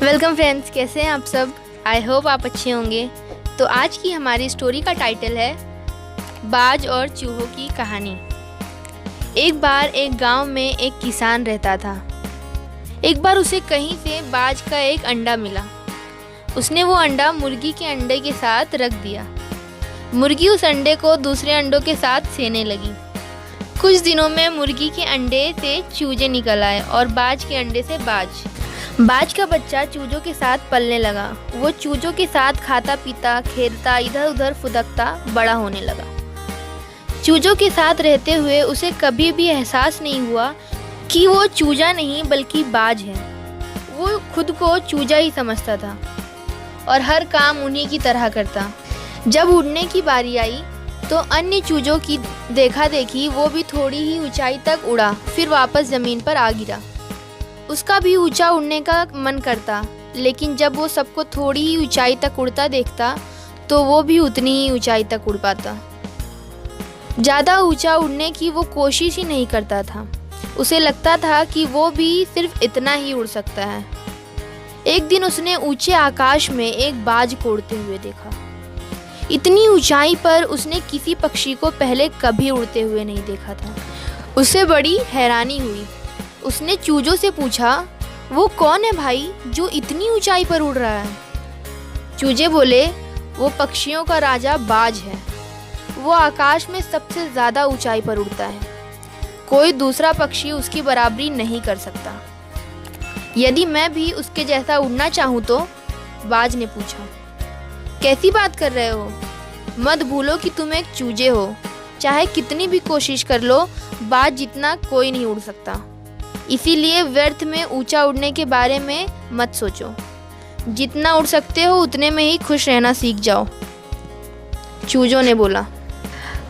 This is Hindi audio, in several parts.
वेलकम फ्रेंड्स, कैसे हैं आप सब। आई होप आप अच्छे होंगे। तो आज की हमारी स्टोरी का टाइटल है बाज और चूहों की कहानी। एक बार एक गांव में एक किसान रहता था। एक बार उसे कहीं से बाज का एक अंडा मिला। उसने वो अंडा मुर्गी के अंडे के साथ रख दिया। मुर्गी उस अंडे को दूसरे अंडों के साथ सेने लगी। कुछ दिनों में मुर्गी के अंडे से चूजे निकल आए और बाज के अंडे से बाज। बाज का बच्चा चूजों के साथ पलने लगा। वो चूजों के साथ खाता पीता, खेलता, इधर उधर फुदकता बड़ा होने लगा। चूजों के साथ रहते हुए उसे कभी भी एहसास नहीं हुआ कि वो चूजा नहीं बल्कि बाज है। वो खुद को चूजा ही समझता था और हर काम उन्हीं की तरह करता। जब उड़ने की बारी आई तो अन्य चूजों की देखा देखी वो भी थोड़ी ही ऊंचाई तक उड़ा, फिर वापस ज़मीन पर आ गिरा। उसका भी ऊंचा उड़ने का मन करता, लेकिन जब वो सबको थोड़ी ही ऊंचाई तक उड़ता देखता तो वो भी उतनी ही ऊंचाई तक उड़ पाता। ज़्यादा ऊंचा उड़ने की वो कोशिश ही नहीं करता था। उसे लगता था कि वो भी सिर्फ इतना ही उड़ सकता है। एक दिन उसने ऊंचे आकाश में एक बाज को उड़ते हुए देखा। इतनी ऊंचाई पर उसने किसी पक्षी को पहले कभी उड़ते हुए नहीं देखा था। उसे बड़ी हैरानी हुई। उसने चूजों से पूछा, वो कौन है भाई जो इतनी ऊंचाई पर उड़ रहा है। चूजे बोले, वो पक्षियों का राजा बाज है। वो आकाश में सबसे ज़्यादा ऊंचाई पर उड़ता है। कोई दूसरा पक्षी उसकी बराबरी नहीं कर सकता। यदि मैं भी उसके जैसा उड़ना चाहूँ तो? बाज ने पूछा। कैसी बात कर रहे हो? मत भूलो कि तुम एक चूजे हो। चाहे कितनी भी कोशिश कर लो, बाज जितना कोई नहीं उड़ सकता। इसीलिए व्यर्थ में ऊंचा उड़ने के बारे में मत सोचो। जितना उड़ सकते हो उतने में ही खुश रहना सीख जाओ, चूजों ने बोला।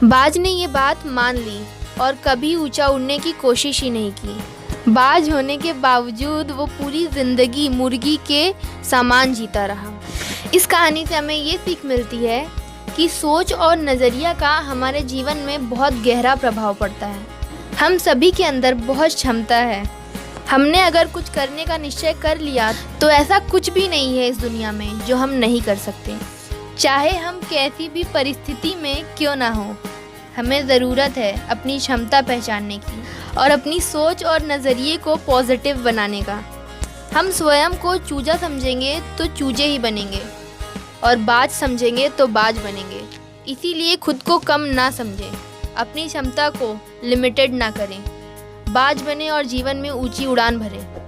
बाज ने ये बात मान ली और कभी ऊंचा उड़ने की कोशिश ही नहीं की। बाज होने के बावजूद वो पूरी जिंदगी मुर्गी के समान जीता रहा। इस कहानी से हमें ये सीख मिलती है कि सोच और नज़रिया का हमारे जीवन में बहुत गहरा प्रभाव पड़ता है। हम सभी के अंदर बहुत क्षमता है। हमने अगर कुछ करने का निश्चय कर लिया तो ऐसा कुछ भी नहीं है इस दुनिया में जो हम नहीं कर सकते, चाहे हम कैसी भी परिस्थिति में क्यों ना हो। हमें ज़रूरत है अपनी क्षमता पहचानने की और अपनी सोच और नज़रिए को पॉजिटिव बनाने का। हम स्वयं को चूजा समझेंगे तो चूजे ही बनेंगे और बाज समझेंगे तो बाज बनेंगे। इसीलिए खुद को कम ना समझें, अपनी क्षमता को लिमिटेड ना करें, बाज बने और जीवन में ऊंची उड़ान भरें।